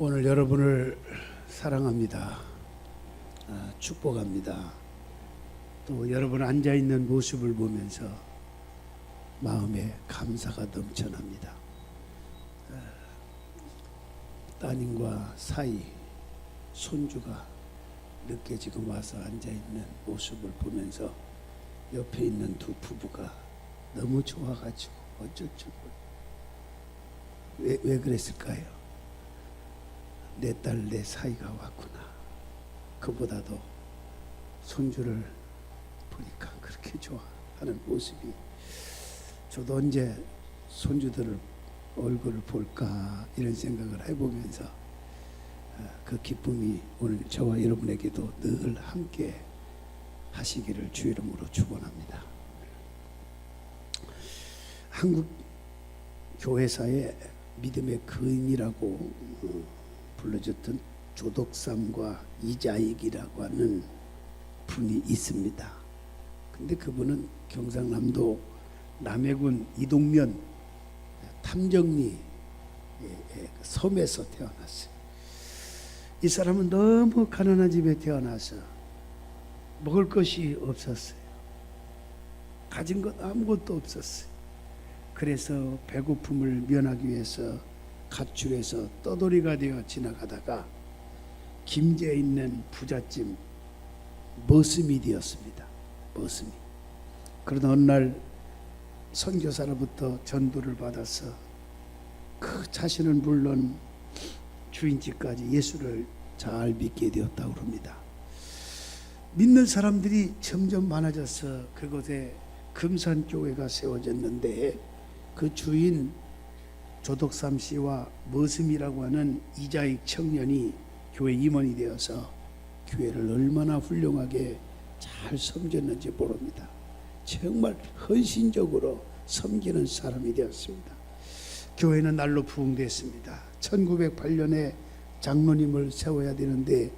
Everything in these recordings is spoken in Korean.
오늘 여러분을 사랑합니다. 축복합니다. 또 여러분 앉아있는 모습을 보면서 마음에 감사가 넘쳐납니다. 따님과 사이 손주가 늦게 지금 와서 앉아있는 모습을 보면서 옆에 있는 두 부부가 너무 좋아가지고 어쩔 줄 몰라. 왜 그랬을까요? 내 딸 내 사이가 왔구나. 그보다도 손주를 보니까 그렇게 좋아하는 모습이, 저도 언제 손주들을 얼굴을 볼까 이런 생각을 해보면서 그 기쁨이 오늘 저와 여러분에게도 늘 함께 하시기를 주 이름으로 축원합니다. 한국 교회사의 믿음의 근이라고 불러줬던 조덕삼과 이자익이라고 하는 분이 있습니다. 근데 그분은 경상남도 남해군 이동면 탐정리 섬에서 태어났어요. 이 사람은 너무 가난한 집에 태어나서 먹을 것이 없었어요. 가진 것 아무것도 없었어요. 그래서 배고픔을 면하기 위해서 가출해서 떠돌이가 되어 지나가다가 김제에 있는 부잣집 머슴이 되었습니다. 머슴이. 그러다 어느 날 선교사로부터 전도를 받아서 그 자신은 물론 주인집까지 예수를 잘 믿게 되었다고 합니다. 믿는 사람들이 점점 많아져서 그곳에 금산교회가 세워졌는데 그 주인 조덕삼 씨와 머슴이라고 하는 이자익 청년이 교회 임원이 되어서 교회를 얼마나 훌륭하게 잘 섬겼는지 모릅니다. 정말 헌신적으로 섬기는 사람이 되었습니다. 교회는 날로 부흥됐습니다. 1908년에 장로님을 세워야 되는데,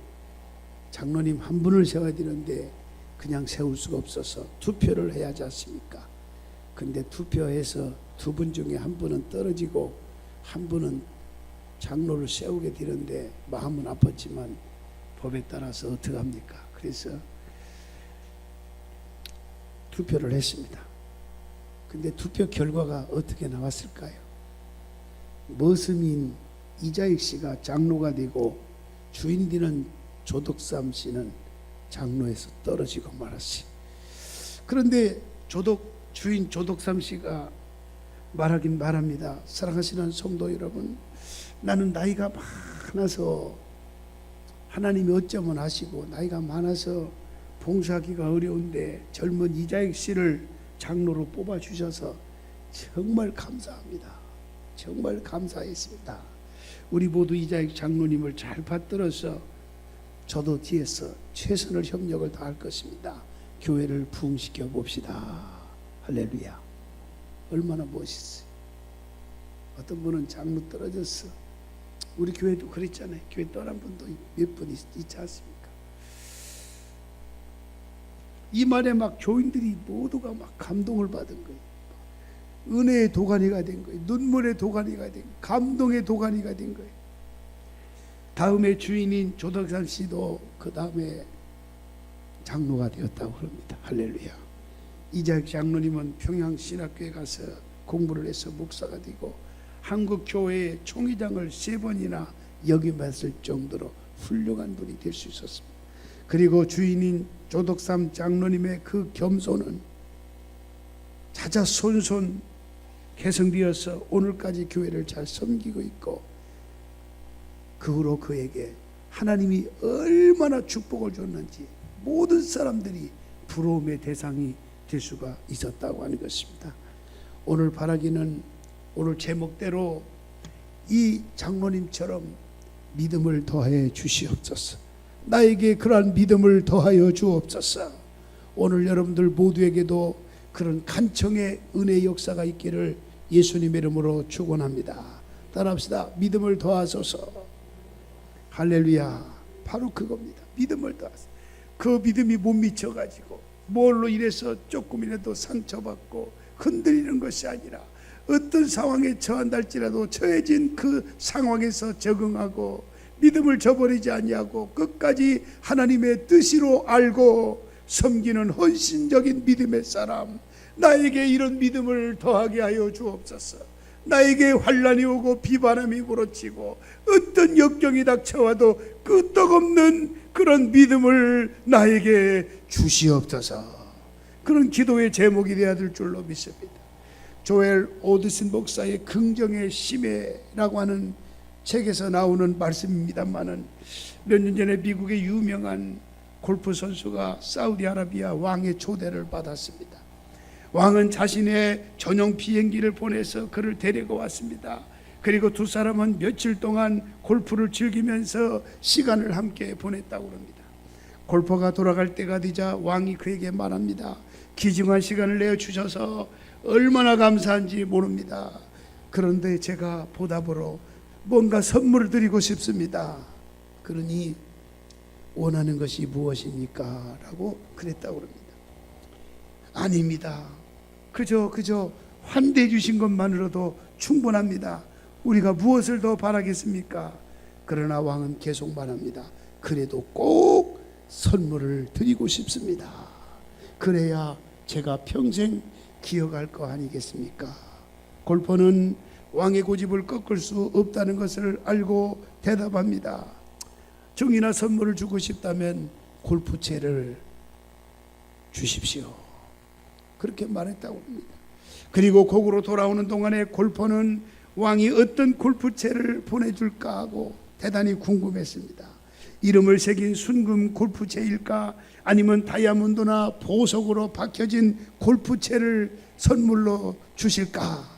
장로님 한 분을 세워야 되는데 그냥 세울 수가 없어서 투표를 해야 하지 않습니까? 근데 투표해서 두 분 중에 한 분은 떨어지고 한 분은 장로를 세우게 되는데 마음은 아팠지만 법에 따라서 어떻게 합니까? 그래서 투표를 했습니다. 근데 투표 결과가 어떻게 나왔을까요? 머슴인 이자익 씨가 장로가 되고 주인 되는 조덕삼 씨는 장로에서 떨어지고 말았어요. 그런데 주인 조덕삼 씨가 말하긴 말합니다. 사랑하시는 성도 여러분, 나는 나이가 많아서 하나님이 어쩌면 아시고 나이가 많아서 봉사하기가 어려운데 젊은 이자익 씨를 장로로 뽑아주셔서 정말 감사합니다. 정말 감사했습니다. 우리 모두 이자익 장로님을 잘 받들어서 저도 뒤에서 최선을 협력을 다할 것입니다. 교회를 부흥시켜 봅시다. 할렐루야. 얼마나 멋있어요. 어떤 분은 장로 떨어졌어. 우리 교회도 그랬잖아요. 교회 떠난 분도 몇 분 있지 않습니까? 이 말에 막 교인들이 모두가 막 감동을 받은 거예요. 은혜의 도가니가 된 거예요. 눈물의 도가니가 된 거예요. 감동의 도가니가 된 거예요. 다음에 주인인 조덕삼 씨도 그 다음에 장로가 되었다고 합니다. 할렐루야. 이자익 장로님은 평양신학교에 가서 공부를 해서 목사가 되고 한국교회의 총회장을 3번이나 역임했을 정도로 훌륭한 분이 될 수 있었습니다. 그리고 주인인 조덕삼 장로님의 그 겸손은 자자손손 개성되어서 오늘까지 교회를 잘 섬기고 있고, 그 후로 그에게 하나님이 얼마나 축복을 줬는지 모든 사람들이 부러움의 대상이 될 수가 있었다고 하는 것입니다. 오늘 바라기는 오늘 제목대로 이 장로님처럼 믿음을 더하여 주시옵소서. 나에게 그러한 믿음을 더하여 주옵소서. 오늘 여러분들 모두에게도 그런 간청의 은혜의 역사가 있기를 예수님의 이름으로 축원합니다. 따라합시다. 믿음을 더하소서. 할렐루야. 바로 그겁니다. 믿음을 더하소서. 그 믿음이 못 미쳐가지고 뭘로 인해서 조금이라도 상처받고 흔들리는 것이 아니라 어떤 상황에 처한달지라도 처해진 그 상황에서 적응하고 믿음을 저버리지 아니하고 끝까지 하나님의 뜻으로 알고 섬기는 헌신적인 믿음의 사람, 나에게 이런 믿음을 더하게 하여 주옵소서. 나에게 환난이 오고 비바람이 불어치고 어떤 역경이 닥쳐와도 끄떡없는 그런 믿음을 나에게 주시옵소서. 그런 기도의 제목이 되어야 될 줄로 믿습니다. 조엘 오드슨 목사의 긍정의 심해라고 하는 책에서 나오는 말씀입니다만은, 몇 년 전에 미국의 유명한 골프 선수가 사우디아라비아 왕의 초대를 받았습니다. 왕은 자신의 전용 비행기를 보내서 그를 데리고 왔습니다. 그리고 두 사람은 며칠 동안 골프를 즐기면서 시간을 함께 보냈다고 합니다. 골퍼가 돌아갈 때가 되자 왕이 그에게 말합니다. 귀중한 시간을 내어주셔서 얼마나 감사한지 모릅니다. 그런데 제가 보답으로 뭔가 선물을 드리고 싶습니다. 그러니 원하는 것이 무엇입니까? 라고 그랬다고 합니다. 아닙니다. 그저 환대해 주신 것만으로도 충분합니다. 우리가 무엇을 더 바라겠습니까? 그러나 왕은 계속 말합니다. 그래도 꼭 선물을 드리고 싶습니다. 그래야 제가 평생 기억할 거 아니겠습니까? 골퍼는 왕의 고집을 꺾을 수 없다는 것을 알고 대답합니다. 종이나 선물을 주고 싶다면 골프채를 주십시오. 그렇게 말했다고 합니다. 그리고 곡으로 돌아오는 동안에 골퍼는 왕이 어떤 골프채를 보내줄까 하고 대단히 궁금했습니다. 이름을 새긴 순금 골프채일까, 아니면 다이아몬드나 보석으로 박혀진 골프채를 선물로 주실까?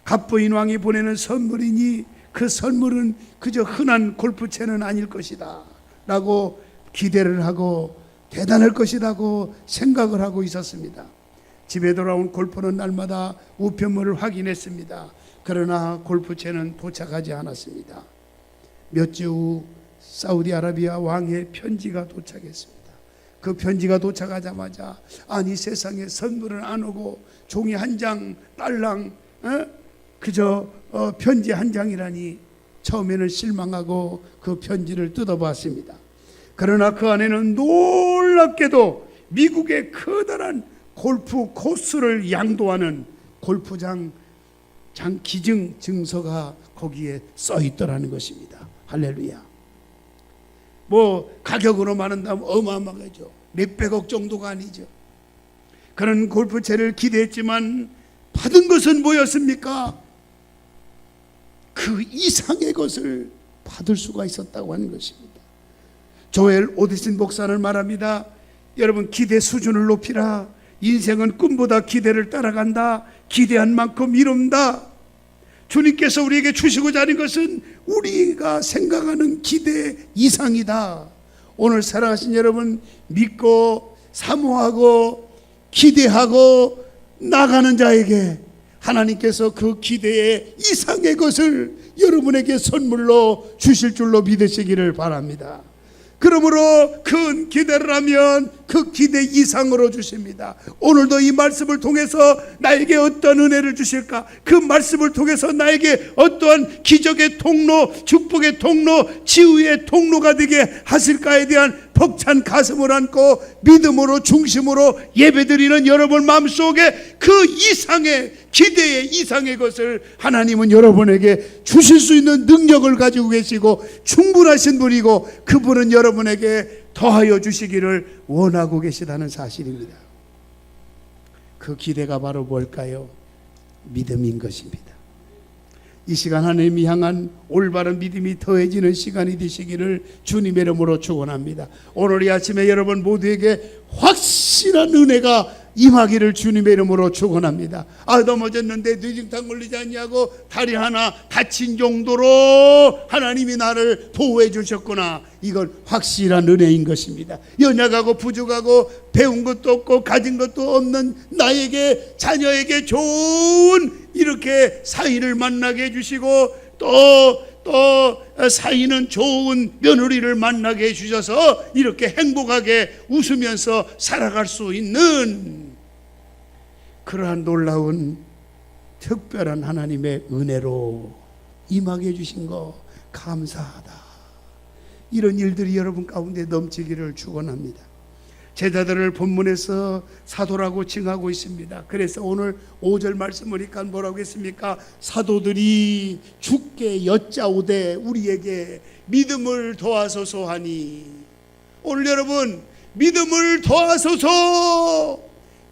갑부인 왕이 보내는 선물이니 그 선물은 그저 흔한 골프채는 아닐 것이다 라고 기대를 하고 대단할 것이라고 생각을 하고 있었습니다. 집에 돌아온 골퍼는 날마다 우편물을 확인했습니다. 그러나 골프채는 도착하지 않았습니다. 몇 주 후 사우디아라비아 왕의 편지가 도착했습니다. 그 편지가 도착하자마자 아니 세상에 선물은 안 오고 종이 한 장 딸랑 그저 편지 한 장이라니 처음에는 실망하고 그 편지를 뜯어봤습니다. 그러나 그 안에는 놀랍게도 미국의 커다란 골프 코스를 양도하는 골프장 기증 증서가 거기에 써 있더라는 것입니다. 할렐루야. 뭐 가격으로 말한다면 어마어마하죠. 몇백억 정도가 아니죠. 그런 골프채를 기대했지만 받은 것은 뭐였습니까? 그 이상의 것을 받을 수가 있었다고 하는 것입니다. 조엘 오드슨 목사는 말합니다. 여러분, 기대 수준을 높이라. 인생은 꿈보다 기대를 따라간다. 기대한 만큼 이룬다. 주님께서 우리에게 주시고자 하는 것은 우리가 생각하는 기대 이상이다. 오늘 살아가신 여러분, 믿고 사모하고 기대하고 나가는 자에게 하나님께서 그 기대의 이상의 것을 여러분에게 선물로 주실 줄로 믿으시기를 바랍니다. 그러므로 큰 기대를 하면 그 기대 이상으로 주십니다. 오늘도 이 말씀을 통해서 나에게 어떤 은혜를 주실까? 그 말씀을 통해서 나에게 어떠한 기적의 통로, 축복의 통로, 치유의 통로가 되게 하실까에 대한 벅찬 가슴을 안고 믿음으로 중심으로 예배드리는 여러분 마음속에 그 이상의 기대의 이상의 것을 하나님은 여러분에게 주실 수 있는 능력을 가지고 계시고 충분하신 분이고, 그분은 여러분에게 더하여 주시기를 원하고 계시다는 사실입니다. 그 기대가 바로 뭘까요? 믿음인 것입니다. 이 시간 하나님이 향한 올바른 믿음이 더해지는 시간이 되시기를 주님의 이름으로 축원합니다. 오늘 이 아침에 여러분 모두에게 확실한 은혜가 임하기를 주님의 이름으로 축원합니다. 넘어졌는데 뇌증탕 걸리지 않냐고 다리 하나 다친 정도로 하나님이 나를 보호해 주셨구나. 이건 확실한 은혜인 것입니다. 연약하고 부족하고 배운 것도 없고 가진 것도 없는 나에게, 자녀에게 좋은 이렇게 사이를 만나게 해주시고 또 사이는 좋은 며느리를 만나게 해주셔서 이렇게 행복하게 웃으면서 살아갈 수 있는 그러한 놀라운 특별한 하나님의 은혜로 임하게 해주신 거 감사하다. 이런 일들이 여러분 가운데 넘치기를 축원합니다. 제자들을 본문에서 사도라고 칭하고 있습니다. 그래서 오늘 5절 말씀 보니까 뭐라고 했습니까? 사도들이 주께 여짜오되 우리에게 믿음을 더하소서 하니. 오늘 여러분 믿음을 더하소서,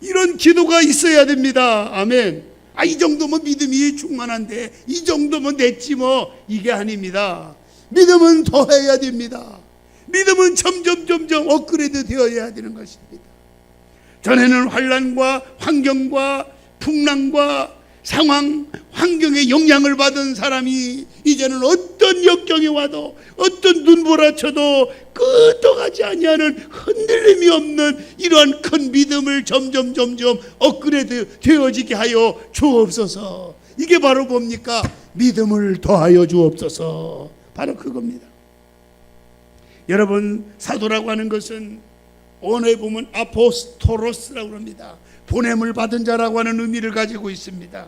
이런 기도가 있어야 됩니다. 아멘. 이 정도면 믿음이 충만한데 이 정도면 됐지 뭐, 이게 아닙니다. 믿음은 더해야 됩니다. 믿음은 점점 업그레이드 되어야 되는 것입니다. 전에는 환난과 환경과 풍랑과 상황, 환경에 영향을 받은 사람이 이제는 어떤 역경이 와도 어떤 눈보라쳐도 끄떡하지 아니하는 흔들림이 없는 이러한 큰 믿음을 점점 업그레이드 되어지게 하여 주옵소서. 이게 바로 뭡니까? 믿음을 더하여 주옵소서. 바로 그겁니다. 여러분, 사도라고 하는 것은 언어에 보면 아포스토로스라고 합니다. 보냄을 받은 자라고 하는 의미를 가지고 있습니다.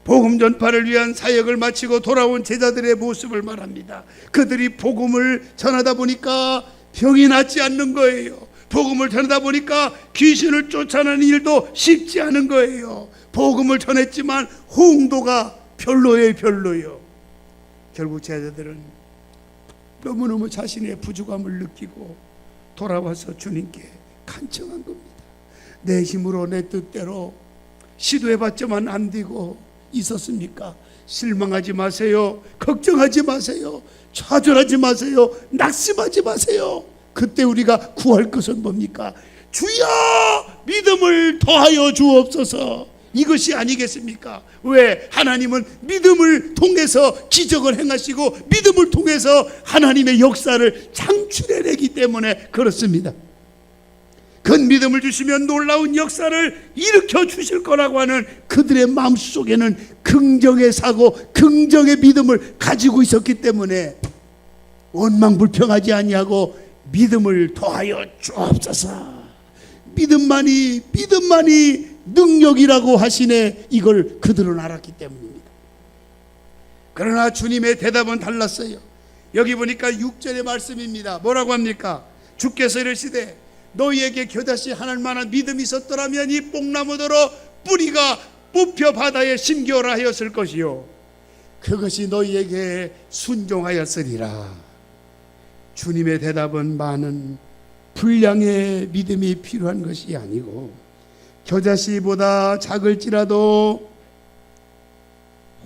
복음 전파를 위한 사역을 마치고 돌아온 제자들의 모습을 말합니다. 그들이 복음을 전하다 보니까 병이 낫지 않는 거예요. 복음을 전하다 보니까 귀신을 쫓아내는 일도 쉽지 않은 거예요. 복음을 전했지만 호응도가 별로예요. 결국 제자들은 너무너무 자신의 부족함을 느끼고 돌아와서 주님께 간청한 겁니다. 내 힘으로 내 뜻대로 시도해봤지만 안 되고 있었습니까? 실망하지 마세요. 걱정하지 마세요. 좌절하지 마세요. 낙심하지 마세요. 그때 우리가 구할 것은 뭡니까? 주여 믿음을 더하여 주옵소서. 이것이 아니겠습니까? 왜? 하나님은 믿음을 통해서 기적을 행하시고 믿음을 통해서 하나님의 역사를 창출해내기 때문에 그렇습니다. 그 믿음을 주시면 놀라운 역사를 일으켜 주실 거라고 하는 그들의 마음속에는 긍정의 사고, 긍정의 믿음을 가지고 있었기 때문에 원망불평하지 아니하고 믿음을 더하여 주옵소서. 믿음만이 능력이라고 하시네. 이걸 그들은 알았기 때문입니다. 그러나 주님의 대답은 달랐어요. 여기 보니까 6절의 말씀입니다. 뭐라고 합니까? 주께서 이르시되 너희에게 겨자씨 하나님 만한 믿음이 있었더라면 이 뽕나무더러 뿌리가 뽑혀 바다에 심겨라 하였을 것이요 그것이 너희에게 순종하였으리라. 주님의 대답은 많은 분량의 믿음이 필요한 것이 아니고 겨자씨보다 작을지라도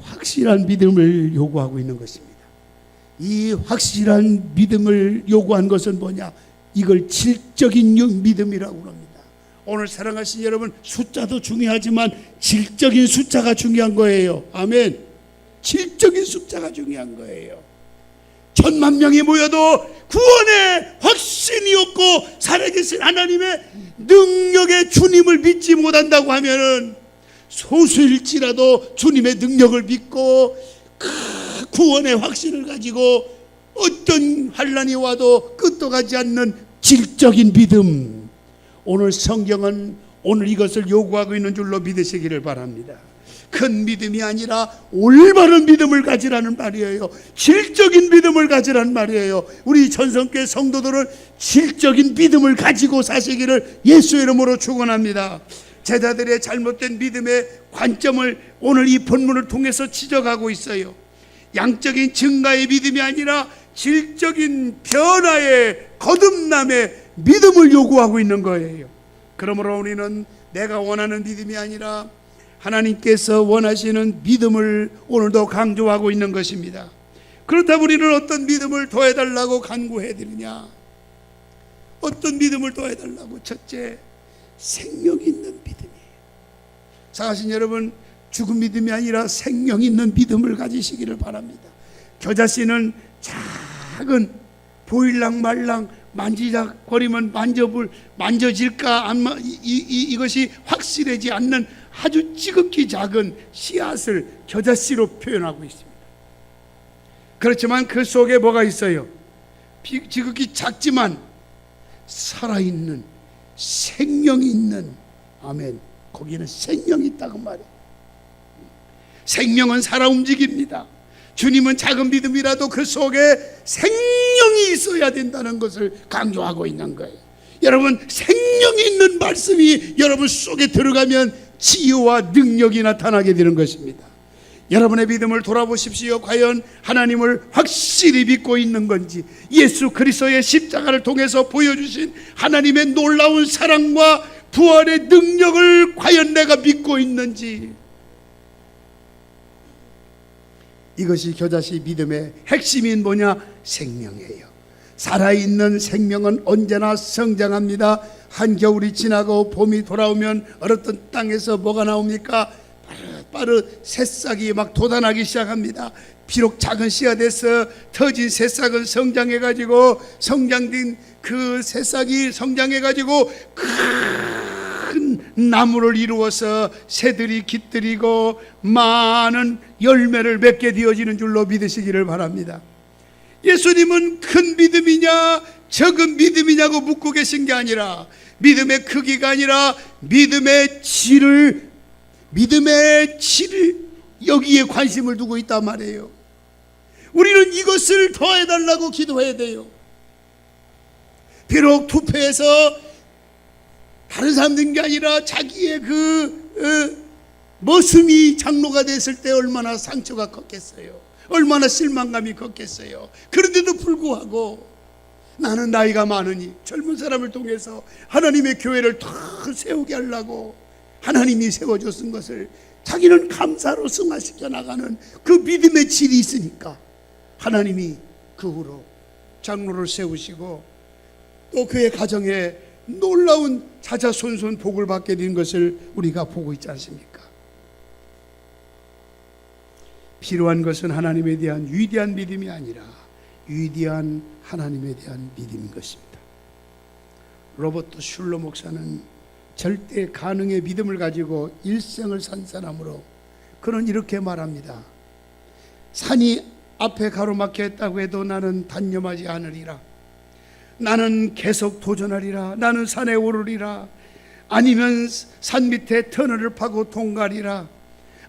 확실한 믿음을 요구하고 있는 것입니다. 이 확실한 믿음을 요구한 것은 뭐냐? 이걸 질적인 믿음이라고 합니다. 오늘 사랑하신 여러분, 숫자도 중요하지만 질적인 숫자가 중요한 거예요. 아멘. 질적인 숫자가 중요한 거예요. 1,000만 명이 모여도 구원의 확신이 없고 살아계신 하나님의 능력의 주님을 믿지 못한다고 하면은 소수일지라도 주님의 능력을 믿고 구원의 확신을 가지고 어떤 환난이 와도 끄떡하지 않는 질적인 믿음, 오늘 성경은 오늘 이것을 요구하고 있는 줄로 믿으시기를 바랍니다. 큰 믿음이 아니라 올바른 믿음을 가지라는 말이에요. 질적인 믿음을 가지라는 말이에요. 우리 전성교회 성도들은 질적인 믿음을 가지고 사시기를 예수의 이름으로 축원합니다. 제자들의 잘못된 믿음의 관점을 오늘 이 본문을 통해서 지적하고 있어요. 양적인 증가의 믿음이 아니라 질적인 변화의 거듭남의 믿음을 요구하고 있는 거예요. 그러므로 우리는 내가 원하는 믿음이 아니라 하나님께서 원하시는 믿음을 오늘도 강조하고 있는 것입니다. 그렇다면 우리는 어떤 믿음을 더해달라고 간구해드리냐? 어떤 믿음을 더해달라고? 첫째, 생명 있는 믿음이에요. 사랑하신 여러분, 죽은 믿음이 아니라 생명 있는 믿음을 가지시기를 바랍니다. 겨자씨는 작은 보일랑 말랑 만지작거리면 만져질까 이것이 확실하지 않는 아주 지극히 작은 씨앗을 겨자씨로 표현하고 있습니다. 그렇지만 그 속에 뭐가 있어요? 지극히 작지만 살아있는 생명이 있는, 아멘, 거기는 생명이 있다고 말이에요. 생명은 살아 움직입니다. 주님은 작은 믿음이라도 그 속에 생명이 있어야 된다는 것을 강조하고 있는 거예요. 여러분, 생명이 있는 말씀이 여러분 속에 들어가면 치유와 능력이 나타나게 되는 것입니다. 여러분의 믿음을 돌아보십시오. 과연 하나님을 확실히 믿고 있는 건지, 예수 그리스도의 십자가를 통해서 보여주신 하나님의 놀라운 사랑과 부활의 능력을 과연 내가 믿고 있는지, 이것이 겨자씨 믿음의 핵심인 뭐냐? 생명이에요. 살아있는 생명은 언제나 성장합니다. 한겨울이 지나고 봄이 돌아오면 어떤 땅에서 뭐가 나옵니까? 빠르 새싹이 막 돋아나기 시작합니다. 비록 작은 씨가 돼서 터진 새싹은 성장해가지고, 성장된 그 새싹이 성장해가지고 큰 나무를 이루어서 새들이 깃들이고 많은 열매를 맺게 되어지는 줄로 믿으시기를 바랍니다. 예수님은 큰 믿음이냐 적은 믿음이냐고 묻고 계신 게 아니라, 믿음의 크기가 아니라 믿음의 질을 여기에 관심을 두고 있단 말이에요. 우리는 이것을 더해달라고 기도해야 돼요. 비록 투표해서 다른 사람 된 게 아니라 자기의 머슴이 장로가 됐을 때 얼마나 상처가 컸겠어요. 얼마나 실망감이 컸겠어요. 그런데도 불구하고 나는 나이가 많으니 젊은 사람을 통해서 하나님의 교회를 더 세우게 하려고 하나님이 세워줬은 것을 자기는 감사로 승화시켜 나가는 그 믿음의 질이 있으니까 하나님이 그 후로 장로를 세우시고 또 그의 가정에 놀라운 자자손손 복을 받게 된 것을 우리가 보고 있지 않습니까? 필요한 것은 하나님에 대한 위대한 믿음이 아니라 위대한 하나님에 대한 믿음인 것입니다. 로버트 슐러 목사는 절대 가능의 믿음을 가지고 일생을 산 사람으로 그는 이렇게 말합니다. 산이 앞에 가로막혀 있다고 해도 나는 단념하지 않으리라. 나는 계속 도전하리라. 나는 산에 오르리라. 아니면 산 밑에 터널을 파고 통과하리라.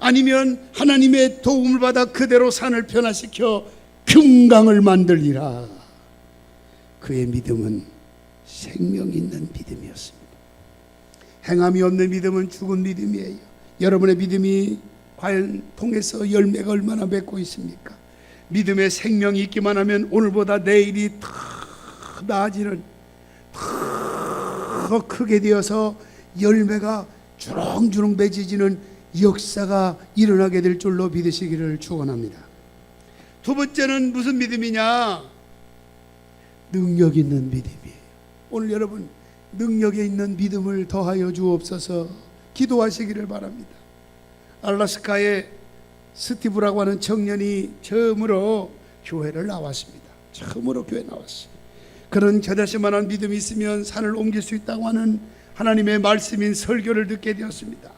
아니면 하나님의 도움을 받아 그대로 산을 변화시켜 금강을 만들리라. 그의 믿음은 생명 있는 믿음이었습니다. 행함이 없는 믿음은 죽은 믿음이에요. 여러분의 믿음이 과연 통해서 열매가 얼마나 맺고 있습니까? 믿음의 생명이 있기만 하면 오늘보다 내일이 더 나아지는, 더 크게 되어서 열매가 주렁주렁 맺어지는 역사가 일어나게 될 줄로 믿으시기를 축원합니다. 두 번째는 무슨 믿음이냐? 능력 있는 믿음이에요. 오늘 여러분 능력에 있는 믿음을 더하여 주옵소서 기도하시기를 바랍니다. 알라스카에 스티브라고 하는 청년이 처음으로 교회를 나왔습니다. 처음으로 교회 나왔어요. 그런 겨자씨만한 믿음이 있으면 산을 옮길 수 있다고 하는 하나님의 말씀인 설교를 듣게 되었습니다.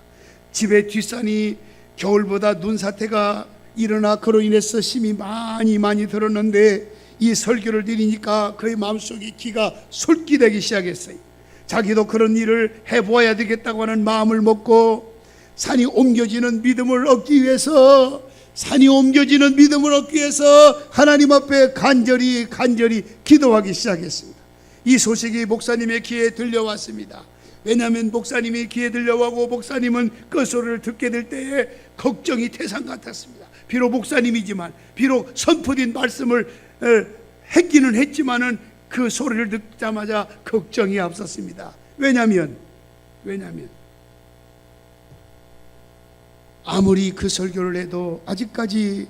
집의 뒷산이 겨울보다 눈사태가 일어나 그로 인해서 힘이 많이 들었는데 이 설교를 들으니까 그의 마음속에 기가 솔깃하기 시작했어요. 자기도 그런 일을 해보아야 되겠다고 하는 마음을 먹고 산이 옮겨지는 믿음을 얻기 위해서 하나님 앞에 간절히 기도하기 시작했습니다. 이 소식이 목사님의 귀에 들려왔습니다. 왜냐하면 목사님이 귀에 들려오고 목사님은 그 소리를 듣게 될 때에 걱정이 태산 같았습니다. 비록 목사님이지만, 비록 선포된 말씀을 했기는 했지만은 그 소리를 듣자마자 걱정이 앞섰습니다. 왜냐하면 아무리 그 설교를 해도 아직까지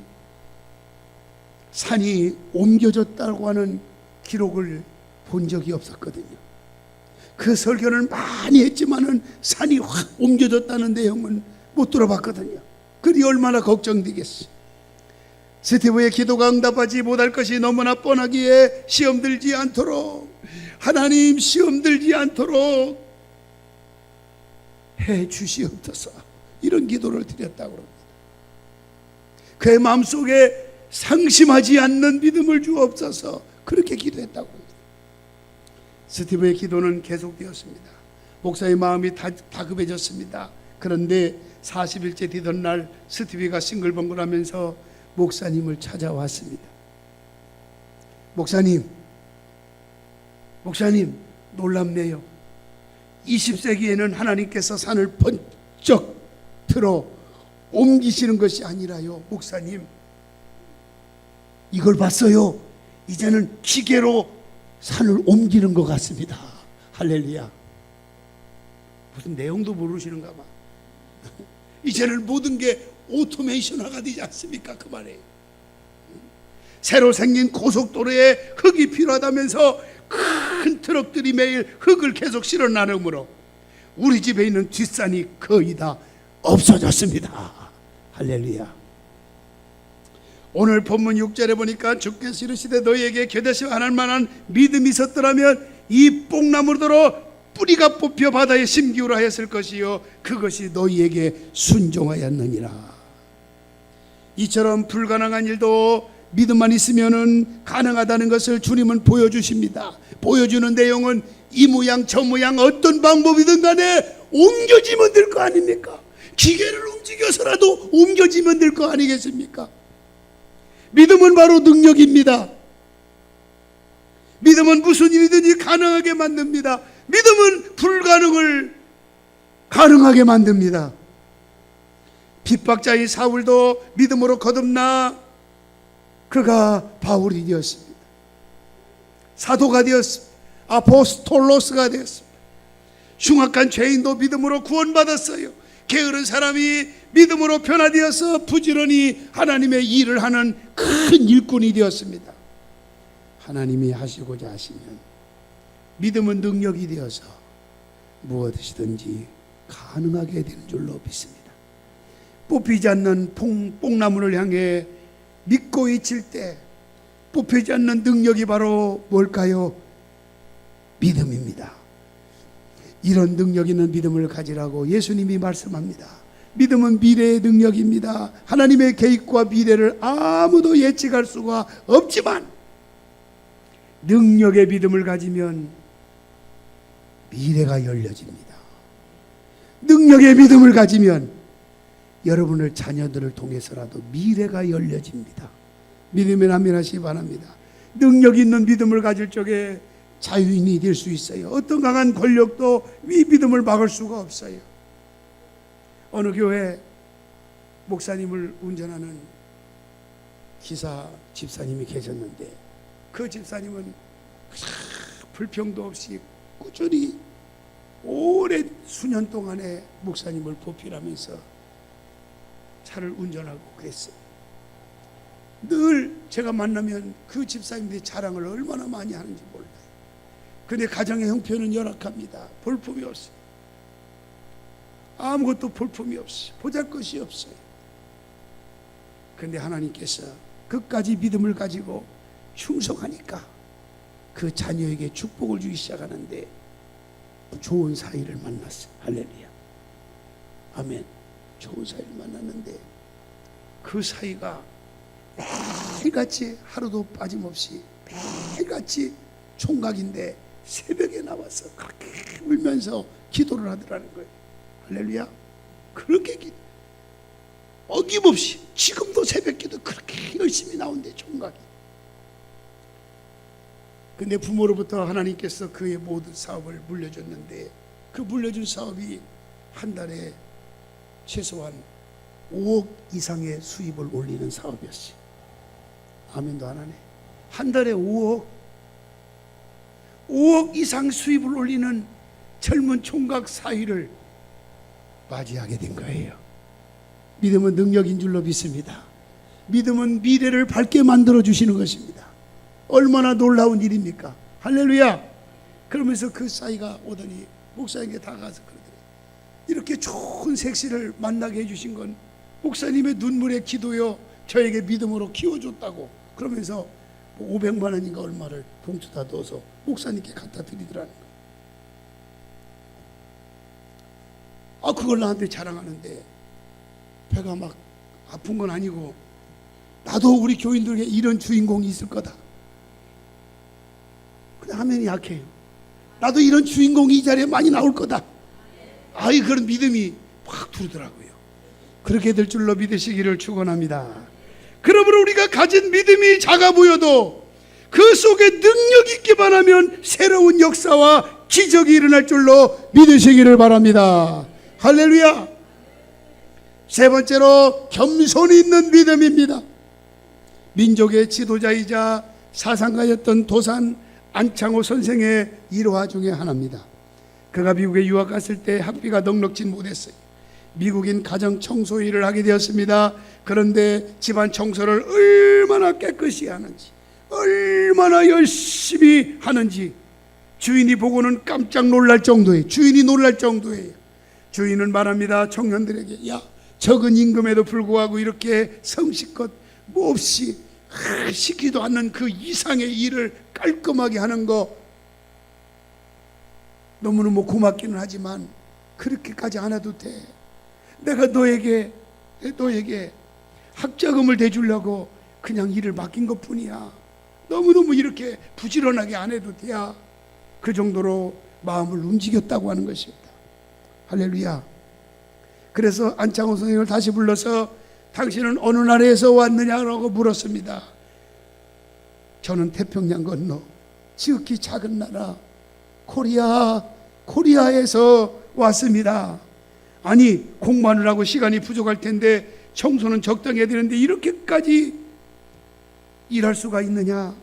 산이 옮겨졌다고 하는 기록을 본 적이 없었거든요. 그 설교는 많이 했지만은 산이 확 옮겨졌다는 내용은 못 들어봤거든요. 그리 얼마나 걱정되겠어요. 스티브의 기도가 응답하지 못할 것이 너무나 뻔하기에 시험 들지 않도록, 하나님 시험 들지 않도록 해 주시옵소서, 이런 기도를 드렸다고 합니다. 그의 마음속에 상심하지 않는 믿음을 주옵소서, 그렇게 기도했다고 합니다. 스티브의 기도는 계속되었습니다. 목사의 마음이 다급해졌습니다. 그런데 40일째 되던 날 스티브가 싱글벙글하면서 목사님을 찾아왔습니다. 목사님 놀랍네요. 20세기에는 하나님께서 산을 번쩍 들어 옮기시는 것이 아니라요, 목사님 이걸 봤어요. 이제는 기계로 산을 옮기는 것 같습니다. 할렐루야. 무슨 내용도 모르시는가 봐. 이제는 모든 게 오토메이션화가 되지 않습니까? 그 말이에요. 새로 생긴 고속도로에 흙이 필요하다면서 큰 트럭들이 매일 흙을 계속 실어 나르므로 우리 집에 있는 뒷산이 거의 다 없어졌습니다. 할렐루야. 오늘 본문 6절에 보니까 주께서 이르시되 너희에게 교대시 안 할 만한 믿음이 있었더라면 이 뽕나무로 뿌리가 뽑혀 바다에 심기우라 했을 것이요 그것이 너희에게 순종하였느니라. 이처럼 불가능한 일도 믿음만 있으면은 가능하다는 것을 주님은 보여주십니다. 보여주는 내용은 이 모양 저 모양 어떤 방법이든 간에 옮겨지면 될 거 아닙니까? 기계를 움직여서라도 옮겨지면 될 거 아니겠습니까? 믿음은 바로 능력입니다. 믿음은 무슨 일이든지 가능하게 만듭니다. 믿음은 불가능을 가능하게 만듭니다. 핍박자인 사울도 믿음으로 거듭나 그가 바울이 되었습니다. 사도가 되었습니다. 아포스톨로스가 되었습니다. 흉악한 죄인도 믿음으로 구원받았어요. 게으른 사람이 믿음으로 변화되어서 부지런히 하나님의 일을 하는 큰 일꾼이 되었습니다. 하나님이 하시고자 하시면 믿음은 능력이 되어서 무엇이든지 가능하게 되는 줄로 믿습니다. 뽑히지 않는 뽕나무를 향해 믿고 있을 때 뽑히지 않는 능력이 바로 뭘까요? 믿음입니다. 이런 능력 있는 믿음을 가지라고 예수님이 말씀합니다. 믿음은 미래의 능력입니다. 하나님의 계획과 미래를 아무도 예측할 수가 없지만 능력의 믿음을 가지면 미래가 열려집니다. 능력의 믿음을 가지면 여러분의 자녀들을 통해서라도 미래가 열려집니다. 믿으면 아멘하시기 바랍니다. 능력 있는 믿음을 가질 적에 자유인이 될 수 있어요. 어떤 강한 권력도 이 믿음을 막을 수가 없어요. 어느 교회 목사님을 운전하는 기사 집사님이 계셨는데 그 집사님은 불평도 없이 꾸준히 오랜 수년 동안에 목사님을 보필하면서 차를 운전하고 그랬어요. 늘 제가 만나면 그 집사님들이 자랑을 얼마나 많이 하는지 몰라요. 근데 가정의 형편은 열악합니다. 볼품이 없어요. 아무것도 볼품이 없어요. 보잘것이 없어요. 근데 하나님께서 그까지 믿음을 가지고 충성하니까 그 자녀에게 축복을 주기 시작하는데 좋은 사이를 만났어요. 할렐루야. 아멘. 좋은 사이를 만났는데 그 사이가 매일같이 하루도 빠짐없이 매일같이 총각인데 새벽에 나와서 그렇게 울면서 기도를 하더라는 거예요. 할렐루야. 그렇게 어김없이 지금도 새벽기도 그렇게 열심히 나온대 총각이. 근데 부모로부터 하나님께서 그의 모든 사업을 물려줬는데 그 물려준 사업이 한 달에 최소한 5억 이상의 수입을 올리는 사업이었어요. 아멘도 안 하네. 한 달에 5억 이상 수입을 올리는 젊은 총각 사위를 맞이하게 된 거예요. 믿음은 능력인 줄로 믿습니다. 믿음은 미래를 밝게 만들어 주시는 것입니다. 얼마나 놀라운 일입니까? 할렐루야. 그러면서 그 사이가 오더니 목사에게 다가가서 그러더래요. 이렇게 좋은 색시를 만나게 해주신 건 목사님의 눈물의 기도요 저에게 믿음으로 키워줬다고 그러면서 500만 원인가 얼마를 봉투다 넣어서 목사님께 갖다 드리더라는 거예요. 그걸 나한테 자랑하는데 배가 막 아픈 건 아니고 나도 우리 교인들에게 이런 주인공이 있을 거다. 근데 화면이 약해요. 나도 이런 주인공이 이 자리에 많이 나올 거다. 그런 믿음이 확 들더라고요. 그렇게 될 줄로 믿으시기를 축원합니다. 그러므로 우리가 가진 믿음이 작아 보여도 그 속에 능력 있기만 하면 새로운 역사와 기적이 일어날 줄로 믿으시기를 바랍니다. 할렐루야. 세 번째로 겸손이 있는 믿음입니다. 민족의 지도자이자 사상가였던 도산 안창호 선생의 일화 중에 하나입니다. 그가 미국에 유학 갔을 때 학비가 넉넉지 못했어요. 미국인 가정 청소 일을 하게 되었습니다. 그런데 집안 청소를 얼마나 깨끗이 하는지, 얼마나 열심히 하는지 주인이 보고는 깜짝 놀랄 정도예요. 주인이 놀랄 정도예요. 주인은 말합니다. 청년들에게, 야, 적은 임금에도 불구하고 이렇게 성실껏 몹시 시키도 않는 그 이상의 일을 깔끔하게 하는 거 너무너무 고맙기는 하지만 그렇게까지 안 해도 돼. 내가 너에게 학자금을 대주려고 그냥 일을 맡긴 것 뿐이야. 너무너무 이렇게 부지런하게 안 해도 돼야. 그 정도로 마음을 움직였다고 하는 것입니다. 할렐루야. 그래서 안창호 선생님을 다시 불러서 당신은 어느 나라에서 왔느냐라고 물었습니다. 저는 태평양 건너 지극히 작은 나라 코리아에서 왔습니다. 아니, 공부하느라고 하고 시간이 부족할 텐데 청소는 적당히 해야 되는데 이렇게까지 일할 수가 있느냐.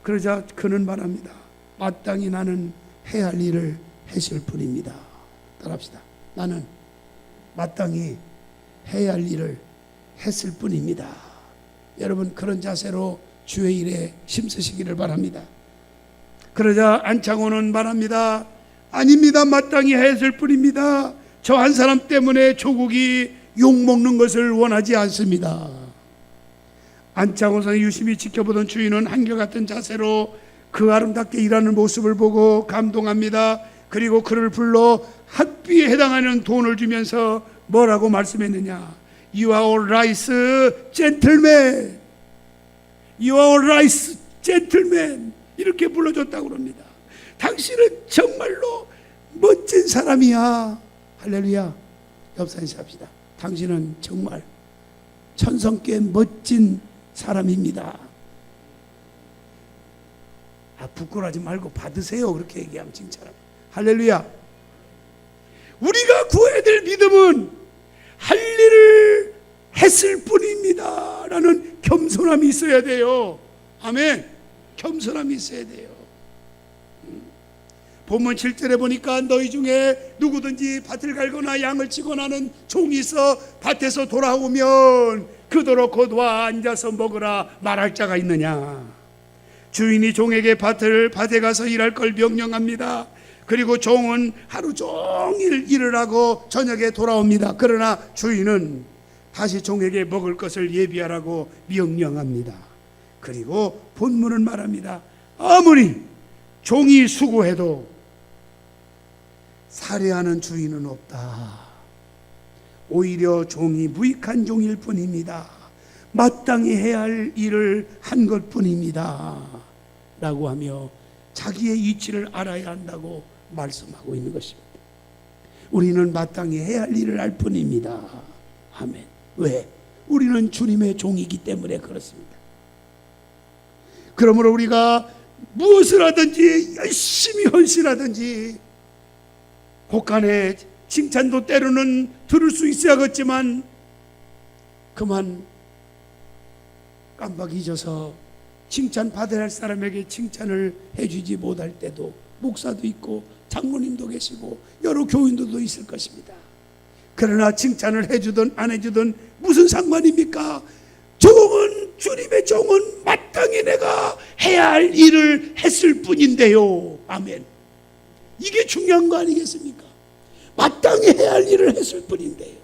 그러자 그는 말합니다. 마땅히 나는 해야 할 일을 했을 뿐입니다. 따라합시다. 나는 마땅히 해야 할 일을 했을 뿐입니다. 여러분, 그런 자세로 주의 일에 힘쓰시기를 바랍니다. 그러자 안창호는 말합니다. 아닙니다. 마땅히 했을 뿐입니다. 저 한 사람 때문에 조국이 욕먹는 것을 원하지 않습니다. 안창호 선생이 유심히 지켜보던 주인은 한결같은 자세로 그 아름답게 일하는 모습을 보고 감동합니다. 그리고 그를 불러 학비에 해당하는 돈을 주면서 뭐라고 말씀했느냐. You are all right, gentleman. You are all right, gentleman. 이렇게 불러줬다고 합니다. 당신은 정말로 멋진 사람이야. 할렐루야. 옆사님 합시다. 당신은 정말 천성께 멋진 사람입니다. 부끄러워하지 말고 받으세요. 그렇게 얘기하면 칭찬합니다. 할렐루야. 우리가 구해야 될 믿음은 할 일을 했을 뿐입니다 라는 겸손함이 있어야 돼요. 아멘. 겸손함이 있어야 돼요. 본문 7절에 보니까 너희 중에 누구든지 밭을 갈거나 양을 치거나 하는 종이 있어 밭에서 돌아오면 그더러 곧 와 앉아서 먹으라 말할 자가 있느냐. 주인이 종에게 밭에 가서 일할 걸 명령합니다. 그리고 종은 하루 종일 일을 하고 저녁에 돌아옵니다. 그러나 주인은 다시 종에게 먹을 것을 예비하라고 명령합니다. 그리고 본문은 말합니다. 아무리 종이 수고해도 살해하는 주인은 없다. 오히려 종이 무익한 종일 뿐입니다. 마땅히 해야 할 일을 한 것 뿐입니다 라고 하며 자기의 이치를 알아야 한다고 말씀하고 있는 것입니다. 우리는 마땅히 해야 할 일을 할 뿐입니다. 아멘. 왜? 우리는 주님의 종이기 때문에 그렇습니다. 그러므로 우리가 무엇을 하든지 열심히 헌신하든지 곳간에 칭찬도 때로는 들을 수 있어야겠지만 그만 깜빡 잊어서 칭찬 받아야 할 사람에게 칭찬을 해주지 못할 때도 목사도 있고 장로님도 계시고 여러 교인들도 있을 것입니다. 그러나 칭찬을 해주든 안 해주든 무슨 상관입니까? 종은, 주님의 종은 마땅히 내가 해야 할 일을 했을 뿐인데요. 아멘. 이게 중요한 거 아니겠습니까? 마땅히 해야 할 일을 했을 뿐인데요.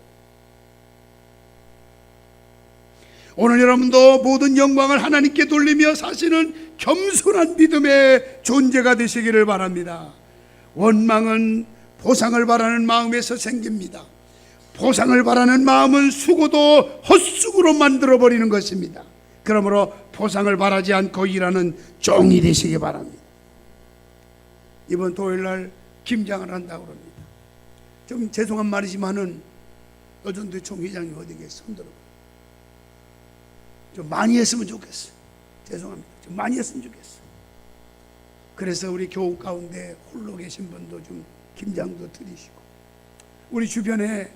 오늘 여러분도 모든 영광을 하나님께 돌리며 사시는 겸손한 믿음의 존재가 되시기를 바랍니다. 원망은 보상을 바라는 마음에서 생깁니다. 보상을 바라는 마음은 수고도 헛수고로 만들어버리는 것입니다. 그러므로 보상을 바라지 않고 일하는 종이 되시기 바랍니다. 이번 토요일날 김장을 한다고 합니다. 좀 죄송한 말이지만은 여전도 총회장이 어디 계세요? 손 들어봐요. 좀 많이 했으면 좋겠어요. 죄송합니다. 좀 많이 했으면 좋겠어요. 그래서 우리 교우 가운데 홀로 계신 분도 좀 김장도 드리시고, 우리 주변에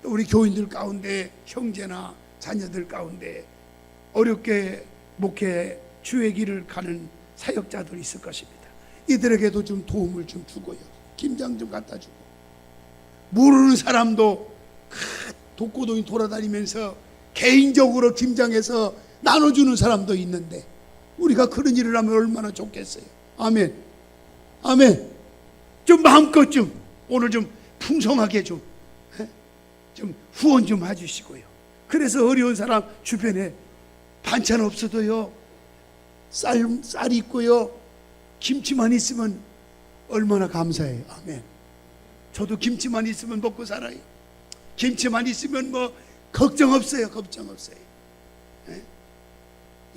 또 우리 교인들 가운데 형제나 자녀들 가운데 어렵게 목회 주의 길을 가는 사역자들이 있을 것입니다. 이들에게도 좀 도움을 좀 주고요. 김장 좀 갖다 주고, 모르는 사람도 독고동이 돌아다니면서 개인적으로 김장해서 나눠주는 사람도 있는데, 우리가 그런 일을 하면 얼마나 좋겠어요. 아멘. 아멘. 좀 마음껏 좀 오늘 좀 풍성하게 좀 후원 좀 해주시고요. 그래서 어려운 사람 주변에 반찬 없어도요, 쌀 있고요, 김치만 있으면 얼마나 감사해요. 아멘. 저도 김치만 있으면 먹고 살아요. 김치만 있으면 뭐 걱정 없어요. 걱정 없어요.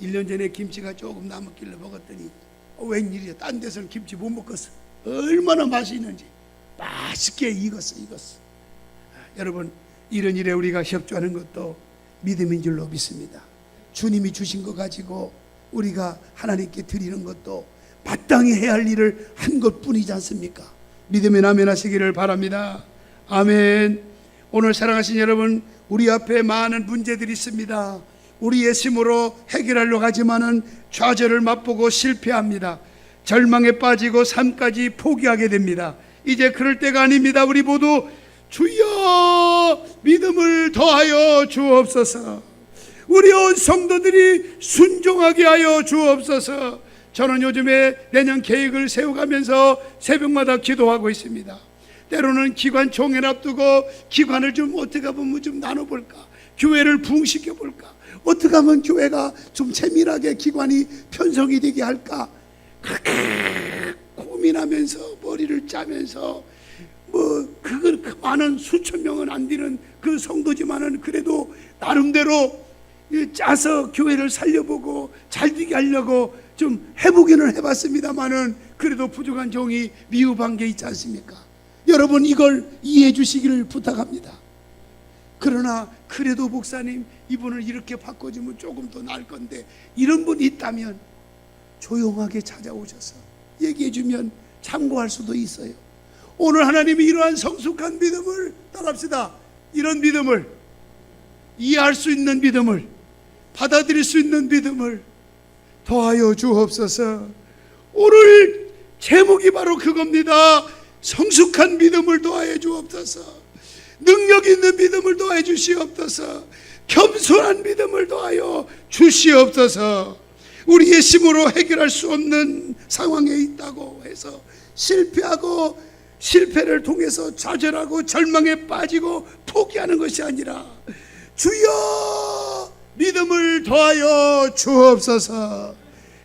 1년 전에 김치가 조금 남았길래 먹었더니 웬일이야, 딴 데서는 김치 못 먹겠어. 얼마나 맛이 있는지 맛있게 익었어. 여러분, 이런 일에 우리가 협조하는 것도 믿음인 줄로 믿습니다. 주님이 주신 거 가지고 우리가 하나님께 드리는 것도 마땅히 해야 할 일을 한 것뿐이지 않습니까? 믿으면 아멘 하시기를 바랍니다. 아멘. 오늘 사랑하신 여러분, 우리 앞에 많은 문제들이 있습니다. 우리의 힘으로 해결하려고 하지만은 좌절을 맛보고 실패합니다. 절망에 빠지고 삶까지 포기하게 됩니다. 이제 그럴 때가 아닙니다. 우리 모두 주여 믿음을 더하여 주옵소서. 우리 온 성도들이 순종하게 하여 주옵소서. 저는 요즘에 내년 계획을 세워가면서 새벽마다 기도하고 있습니다. 때로는 기관 총회를 앞두고 기관을 좀 어떻게 보면 좀 나눠볼까, 교회를 부흥시켜볼까, 어떻게 하면 교회가 좀 세밀하게 기관이 편성이 되게 할까, 그렇게 고민하면서 머리를 짜면서 그걸 많은 수천 명은 안 되는 그 성도지만은 그래도 나름대로 짜서 교회를 살려보고 잘 되게 하려고 좀 해보기는 해봤습니다만은 그래도 부족한 종이 미흡한 게 있지 않습니까? 여러분, 이걸 이해해 주시기를 부탁합니다. 그러나 그래도 목사님, 이분을 이렇게 바꿔주면 조금 더 나을 건데, 이런 분이 있다면 조용하게 찾아오셔서 얘기해 주면 참고할 수도 있어요. 오늘 하나님이 이러한 성숙한 믿음을 따라합시다. 이런 믿음을, 이해할 수 있는 믿음을, 받아들일 수 있는 믿음을 더하여 주옵소서. 오늘 제목이 바로 그겁니다. 성숙한 믿음을 더하여 주옵소서. 능력 있는 믿음을 더하여 주시옵소서. 겸손한 믿음을 더하여 주시옵소서. 우리의 힘으로 해결할 수 없는 상황에 있다고 해서 실패하고, 실패를 통해서 좌절하고 절망에 빠지고 포기하는 것이 아니라 주여 믿음을 더하여 주옵소서.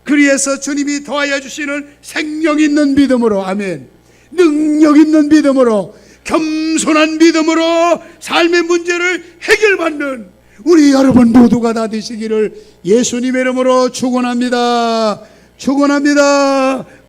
그리해서 주님이 더하여 주시는 생명 있는 믿음으로, 아멘, 능력 있는 믿음으로, 겸손한 믿음으로 삶의 문제를 해결받는 우리 여러분 모두가 다 되시기를 예수님의 이름으로 축원합니다. 축원합니다.